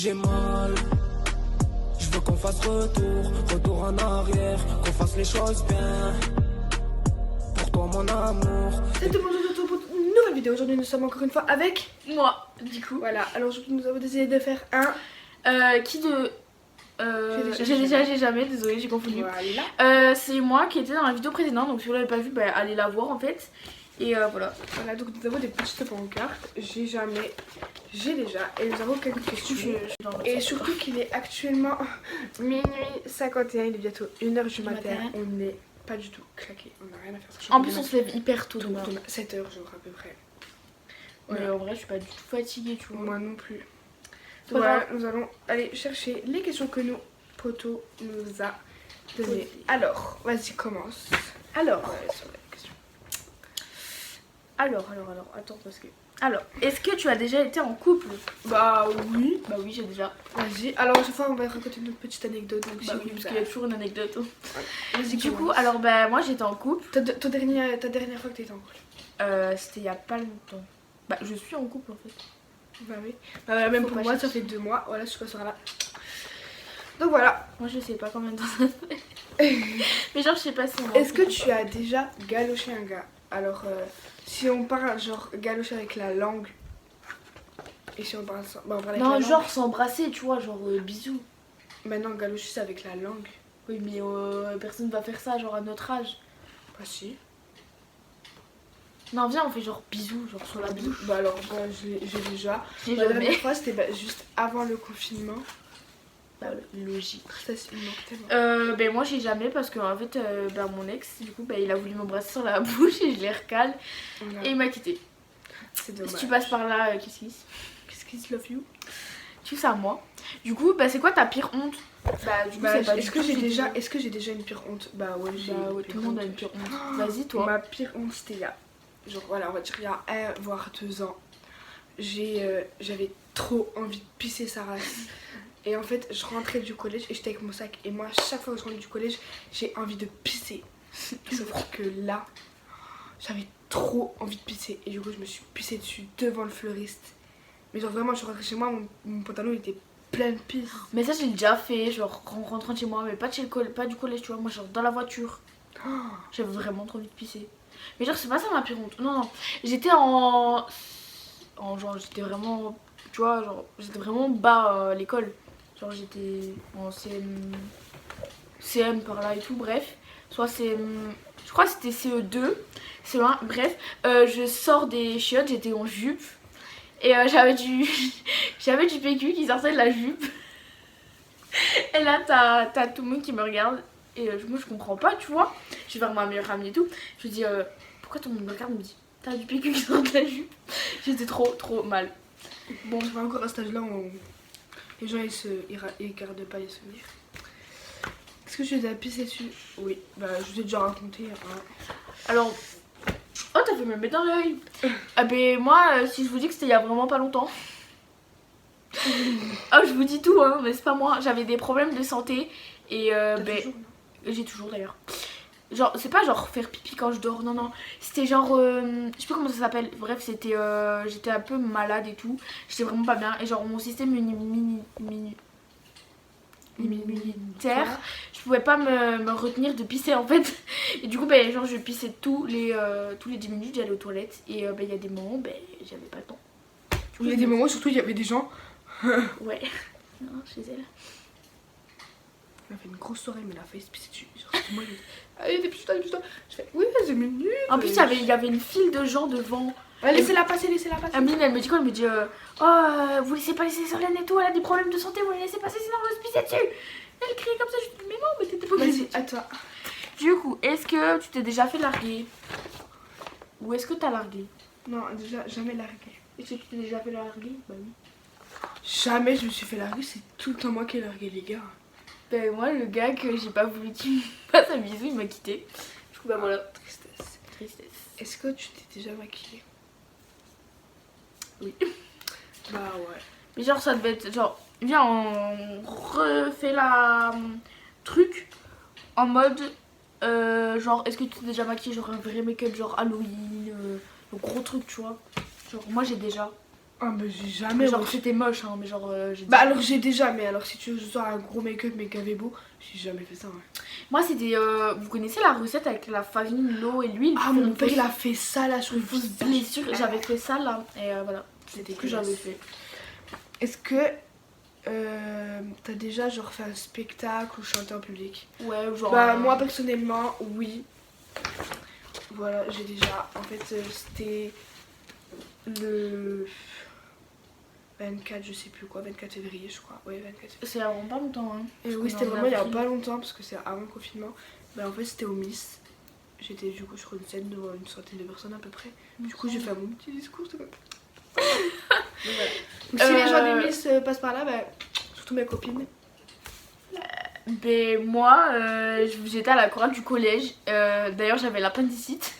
J'ai mal, je veux qu'on fasse retour en arrière, qu'on fasse les choses bien. Pour toi mon amour. Salut tout le monde, je vous retrouve pour une nouvelle vidéo. Aujourd'hui nous sommes encore une fois avec moi, du coup. Voilà, alors aujourd'hui nous avons décidé de faire un j'ai jamais, désolée, j'ai confondu. Voilà. C'est moi qui était dans la vidéo précédente, donc si vous l'avez pas vu, bah, allez la voir en fait. Et voilà. Voilà, donc nous avons des petites pancartes. J'ai jamais, j'ai déjà. Et nous avons quelques questions. Et surtout qu'il est actuellement minuit 51, il est bientôt 1h du matin. On n'est pas du tout claqué, on n'a rien à faire. En plus on se lève hyper tôt demain. 7h genre à peu près. Mais en vrai je suis pas du tout fatiguée, tu vois. Moi non plus. Donc voilà, nous allons aller chercher les questions que nos potos nous a données. Alors, vas-y, commence. Alors, sur la question. alors, attends parce que... Alors, est-ce que tu as déjà été en couple? Bah oui. Bah oui, j'ai déjà. Vas-y, alors à chaque fois on va raconter une petite anecdote. Donc Bah oui, parce qu'il y a toujours une anecdote. Voilà. Vas-y, Du commence. coup, alors bah moi j'étais en couple. Ta dernière fois que t'étais en couple? C'était il y a pas longtemps. Bah je suis en couple en fait. Bah oui. Bah, même Faut pour pas moi, ça chercher. fait 2 mois. Voilà, je suis pas sur là. Donc voilà. Moi je sais pas combien de temps ça fait. Mais genre je sais pas si on est en Est-ce que couple. tu as déjà galoché un gars? Alors, si on parle genre galocher avec la langue. Et si on parle sans... Bah, on parle avec la Non, langue. genre s'embrasser, tu vois, genre bisous. Maintenant, galocher c'est avec la langue. Oui, mais personne va faire ça, genre à notre âge. Bah si. Non, viens, on fait genre bisous, genre sur la bouche. Bah alors, bah, j'ai déjà. J'ai Bah, la jamais. dernière fois, c'était bah, juste avant le confinement. Bah, logique. Ça, il me manque tellement. Ben moi j'ai jamais parce que en fait bah, mon ex du coup bah, il a voulu m'embrasser sur la bouche et je l'ai recalé Voilà. et il m'a quitté. C'est dommage. Si tu passes par là, kiss kiss. Qu'est-ce qu'il se love you? Tu sais à moi. Du coup bah c'est quoi ta pire honte? Bah du coup Bah, c'est pas est-ce du que tout j'ai vidéo. déjà une pire honte? Bah ouais, j'ai Bah une ouais, pire tout le monde a honte. une pire honte. Vas-y toi. Ma pire honte c'était il y a, genre voilà, on va dire il y a 1 voire 2 ans. J'avais trop envie de pisser sa race. Et en fait, je rentrais du collège et j'étais avec mon sac. Et moi, chaque fois que je rentre du collège, j'ai envie de pisser. Sauf que là, j'avais trop envie de pisser. Et du coup, je me suis pissée dessus devant le fleuriste. Mais genre vraiment, je suis rentrée chez moi, mon pantalon il était plein de pisse. Mais ça j'ai déjà fait, genre en rentrant chez moi, mais pas, pas du collège, tu vois, moi genre dans la voiture. J'avais vraiment trop envie de pisser. Mais genre c'est pas ça ma pire honte. Non, non. J'étais en genre j'étais vraiment, tu vois, genre j'étais vraiment bas à l'école. Genre j'étais en CM par là et tout, bref. Soit CM, je crois que c'était CE2, CE1, bref. Je sors des chiottes, j'étais en jupe. Et j'avais du PQ qui sortait de la jupe. Et là t'as tout le monde qui me regarde. Et moi je comprends pas, tu vois. Je vais vers ma meilleure amie et tout. Je lui dis pourquoi tout le monde me regarde? Il me dit t'as du PQ qui sort de la jupe. J'étais trop mal. Bon, c'est pas encore à cet âge-là où les gens ils gardent pas les souvenirs. Est-ce que je les ai pissé dessus? Oui, bah je vous ai déjà raconté. Hein. Alors, oh t'as fait me mettre dans l'œil. Ah ben moi si je vous dis que c'était il y a vraiment pas longtemps. Oh je vous dis tout hein, mais c'est pas moi. J'avais des problèmes de santé et ben Toujours, non? j'ai toujours d'ailleurs. Genre c'est pas genre faire pipi quand je dors, non non. C'était genre je sais pas comment ça s'appelle. Bref c'était j'étais un peu malade et tout. J'étais vraiment pas bien et genre mon système immunitaire, je pouvais pas me retenir de pisser en fait. Et du coup ben genre je pissais tous les 10 minutes, j'allais aux toilettes et ben il y a des moments ben j'avais pas le temps. Il y a des moments surtout il y avait des gens. Ouais. Non, chez elle. Elle a fait une grosse soirée mais elle a failli se pisser dessus. Genre c'était moi. Allez dépêche-toi, dépêche-toi. Je fais oui vas-y minutes. En plus il y avait une file de gens devant. Ouais, laissez-la passer, laissez-la passer. Ameline elle me dit quoi? Elle me dit vous laissez pas laisser Solène et tout, elle a des problèmes de santé, vous la laissez passer sinon on va se pisser dessus. Elle crie comme ça, je dis mais non mais t'étais pas obligée. Vas-y, à toi. Du coup, est-ce que tu t'es déjà fait larguer? Ou est-ce que t'as largué? Non, déjà jamais largué. Est-ce que tu t'es déjà fait larguer? Bah oui. Jamais je me suis fait larguer, c'est tout le temps moi qui ai largué les gars. Ben moi le gars que j'ai pas voulu qu'il me fasse un bisou, il m'a quitté. Du coup bah voilà. Tristesse. Tristesse. Est-ce que tu t'es déjà maquillée? Oui. Bah ouais. Mais genre ça devait être genre viens on refait la truc en mode genre est-ce que tu t'es déjà maquillé genre un vrai make-up genre Halloween le gros truc tu vois. Genre moi j'ai déjà. Ah bah j'ai jamais. Genre ouais. c'était moche, hein, mais genre j'ai Bah alors j'ai déjà, mais alors si tu veux je sors un gros make-up mais gavé beau, j'ai jamais fait ça. Ouais. Moi c'était, vous connaissez la recette avec la farine, l'eau et l'huile? Ah pour faire mon une père fausse- il a fait ça là sur une fausse fausse blessure. J'avais fait ça là et voilà, c'était que j'avais fait. Est-ce que t'as déjà genre fait un spectacle ou chanté en public? Ouais, genre. Bah moi personnellement oui. Voilà j'ai déjà, en fait c'était le 24 je sais plus quoi, 24 février je crois, ouais 24 février. C'est avant pas longtemps, hein. Et oui c'était vraiment il y a pas longtemps parce que c'est avant le confinement. Bah en fait c'était au Miss. J'étais du coup sur une scène devant une centaine de personnes à peu près. Du coup j'ai fait mon petit discours. Donc, voilà. Donc, si les gens du Miss passent par là, bah, surtout mes copines. Ben moi, j'étais à la chorale du collège. D'ailleurs, j'avais l'appendicite.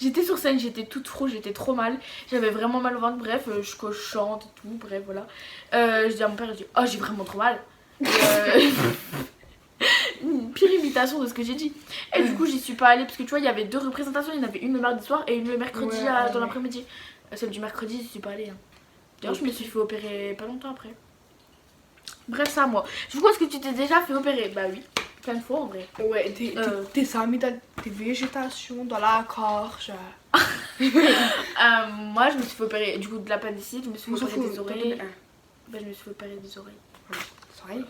J'étais sur scène, j'étais toute rouge, j'étais trop mal. J'avais vraiment mal au ventre. Bref, je chante et tout. Bref, voilà. Je dis à mon père, je dis, oh, j'ai vraiment trop mal. Et, une pire imitation de ce que j'ai dit. Et du coup, j'y suis pas allée parce que tu vois, il y avait 2 représentations. Il y en avait une le mardi soir et une le mercredi Ouais, dans l'après-midi. Celle du mercredi, j'y suis pas allée. Hein. D'ailleurs, je me suis fait opérer pas longtemps après. Bref, ça, moi. Du coup, est-ce que tu t'es déjà fait opérer? Bah oui, plein de fois en vrai. Ouais, t'es ça, mais t'as des végétations dans la gorge. Moi, je me suis fait opérer du coup de l'appendicite, je me suis On fait s'en opérer fout. des oreilles. Bah, je me suis fait opérer des oreilles. Oreilles.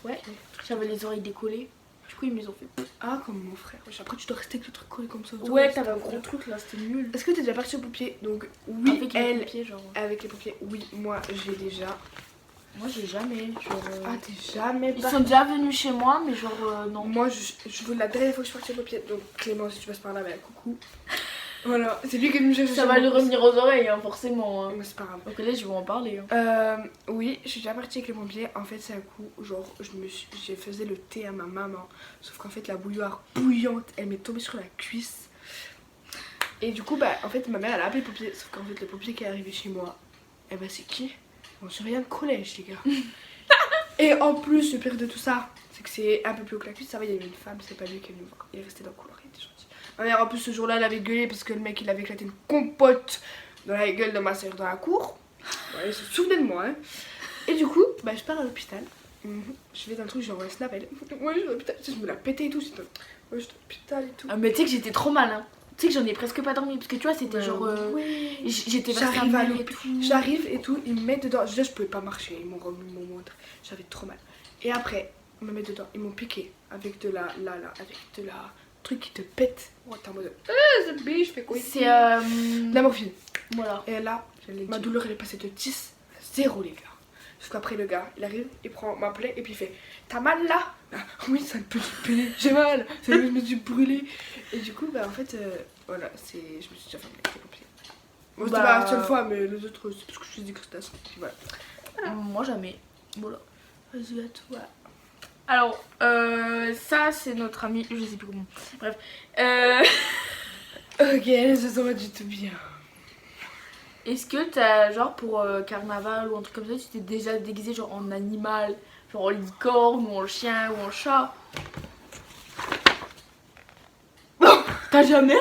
Ouais, j'avais les oreilles décollées. Du coup, ils me les ont fait. Ah, comme mon frère. Après, tu dois rester avec le truc collé comme ça. Ouais, t'avais un gros truc là, c'était nul. Est-ce que t'es déjà partie au pompier? Donc, oui, Avec les pompiers, genre. Avec les pompiers, oui, moi j'ai déjà. Moi, j'ai jamais. Genre, Ah, t'es jamais ils partie? sont déjà venus chez moi, mais genre, non. Moi, la dernière fois que je suis partie au pompier, donc Clément, si tu passes par là, bah coucou. Voilà, c'est lui qui est venu me chercher. Ça va lui revenir aux oreilles, hein, forcément. Hein. Mais c'est pas grave. Au collège, ils vont en parler. Hein. Oui, je suis déjà partie avec les pompiers. En fait, c'est un coup, genre, je faisais le thé à ma maman. Sauf qu'en fait, la bouilloire bouillante, elle m'est tombée sur la cuisse. Et du coup, bah, en fait, ma mère, elle a appelé les pompiers. Sauf qu'en fait, le pompier qui est arrivé chez moi, eh bah, c'est qui? On surveillant de collège, les gars. Et en plus, le pire de tout ça, c'est que c'est un peu plus haut que la cuisse. Ça va, il y avait une femme, c'est pas lui qui est venu me voir. Il est resté dans le couloir, il était gentil. Ma mère, en plus, ce jour-là, elle avait gueulé parce que le mec, il avait éclaté une compote dans la gueule de ma soeur dans la cour. Ouais, il se souvenait de moi, hein. Et du coup, bah, je pars à l'hôpital. Je vais dans le truc, j'envoie un snap, elle. Ouais, je vais à l'hôpital. Tu sais, je me la pété et tout. Ouais, je suis à l'hôpital et tout. Ah, mais tu sais que j'étais trop mal. Hein. Tu sais que j'en ai presque pas dormi. Parce que tu vois, c'était genre. Ouais. J'étais J'arrive à et l'hôpital. tout. J'arrive et tout, ils me mettent dedans. Déjà, je pouvais pas marcher, ils m'ont remis mon montre. J'avais trop mal. Et après, ils me mettent dedans, ils m'ont piqué avec de la truc qui te pète. Oh, t'es en mode c'est biche, je fais quoi? C'est. De la morphine. Voilà. Et là, ma douleur elle est passée de 10 à 0, les gars. Sauf qu'après, le gars, il arrive, il prend ma plaie et puis il fait t'as mal là? Ah, oui, c'est une petite plaie, j'ai mal, c'est vrai que je me suis brûlée. Et du coup, bah en fait, voilà, je me suis déjà fait avec les pompiers. Bon, c'était pas la seule fois, mais les autres, c'est parce que je suis dit que c'était ça. Puis voilà. Moi, jamais. Voilà. Vas-y, à toi. Alors, ça, c'est notre ami. Je sais plus comment. Bref. Ok, ça va du tout bien. Est-ce que t'as, genre, pour carnaval ou un truc comme ça, tu t'es déjà déguisé, genre, en animal? Genre en licorne ou en chien ou en chat? T'as jamais?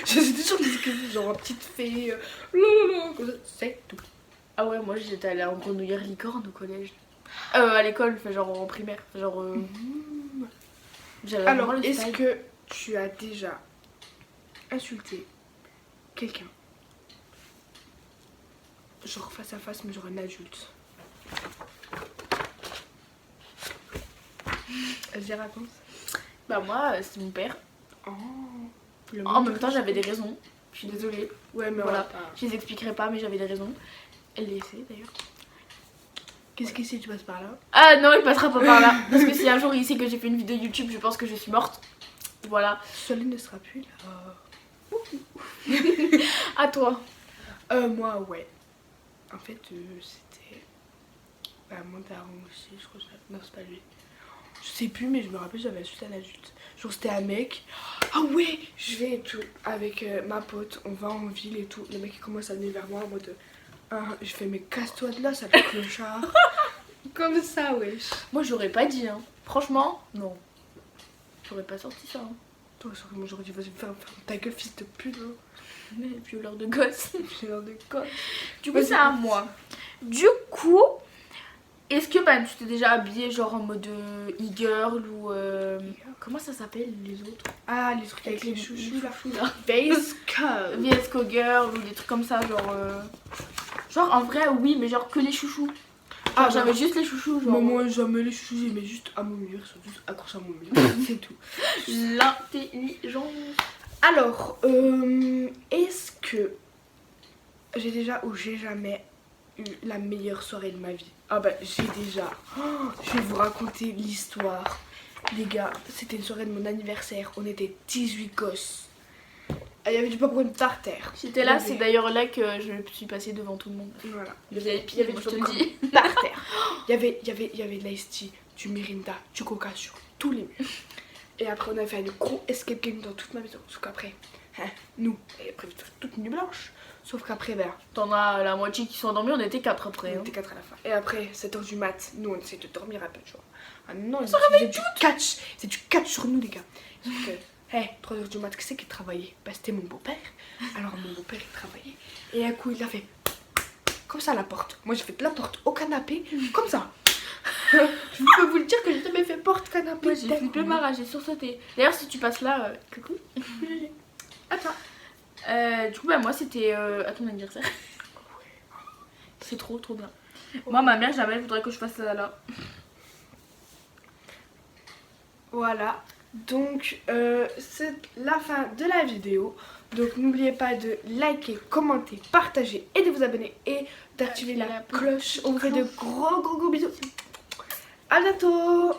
J'étais toujours déguisée, genre en petite fée. Lololo, comme ça, c'est tout. Ah ouais, moi j'étais allée en grenouillère licorne au collège. À l'école, fait genre en primaire. Genre. Alors, est-ce que tu as déjà insulté quelqu'un? Genre face à face, mais genre un adulte. Vas-y, raconte. Bah, moi, c'est mon père. Oh, En même temps, j'avais des raisons. Je suis désolée. Ouais, mais voilà. Pas... Je les expliquerai pas, mais j'avais des raisons. Elle les sait d'ailleurs. Qu'est-ce qu'il sait, tu passes par là? Ah non, il passera pas par là. Parce que si un jour il sait que j'ai fait une vidéo YouTube, je pense que je suis morte. Voilà. Soline ne sera plus là. À toi. Moi, ouais. En fait, c'était. Bah, mon daron aussi, je crois. Non, c'est pas lui. Je sais plus, mais je me rappelle, j'avais insulté un adulte. Genre, c'était un mec. Ah ouais, je vais et tout. Avec ma pote, on va en ville et tout. Le mec, il commence à venir vers moi en mode. Je fais, mais casse-toi de là, ça fait clochard. Comme ça, wesh. Moi, j'aurais pas dit, hein. Franchement, non. J'aurais pas sorti ça. Hein. Toi, j'aurais dit, vas-y, ferme ta gueule, fils de pute. Mais violeur de gosse. Violeur de gosse. Du coup, c'est à moi. Du coup, est-ce que bah, tu t'es déjà habillée genre en mode e-girl ou comment ça s'appelle les autres? Ah, les trucs avec les chouchous là. VS Girl ou des trucs comme ça, genre. Genre en vrai, oui, mais genre que les chouchous. Ah, Genre, j'avais juste les chouchous, genre. Mais moi, jamais les chouchous, j'aimais juste à mon mur, ils sont juste accrochés à mon mur, c'est tout. L'intelligence. Alors, est-ce que j'ai déjà ou j'ai jamais eu la meilleure soirée de ma vie? Ah bah j'ai déjà. Oh, je vais vous raconter l'histoire. Les gars, c'était une soirée de mon anniversaire, on était 18 gosses. Il y avait du popcorn par terre. J'étais là, c'est d'ailleurs là que je suis passée devant tout le monde. Voilà. Il y avait du popcorn par terre. Il y avait de l'ice tea, du Mirinda, du Coca sur tous les murs. Et après on a fait un gros escape game dans toute ma maison. Sauf qu'après, nous, on avait prévu de faire toute nuit blanche. Sauf qu'après, ben, t'en as la moitié qui sont endormis, on était 4 après. On était 4 à la fin. Et après, 7h du mat, nous on essayait de dormir un peu, tu vois. Ah non, se réveille du catch. C'est du catch sur nous, les gars. Sauf que, 3h du mat, qui c'est qui travaillait? Bah, c'était mon beau-père. Alors, mon beau-père, il travaillait. Et un coup, il a fait comme ça à la porte. Moi, j'ai fait de la porte au canapé, comme ça. Je peux vous le dire que j'ai jamais fait porte-canapé. Moi, j'ai flippé ma rage, j'ai sursauté. D'ailleurs, si tu passes là, coucou. Attends. Du coup, bah, moi, c'était à ton anniversaire. C'est trop bien. Moi, ma mère, jamais elle voudrait que je fasse ça là. Voilà. Donc, c'est la fin de la vidéo. Donc, n'oubliez pas de liker, commenter, partager et de vous abonner et d'activer la cloche. On vous fait de gros bisous. À bientôt.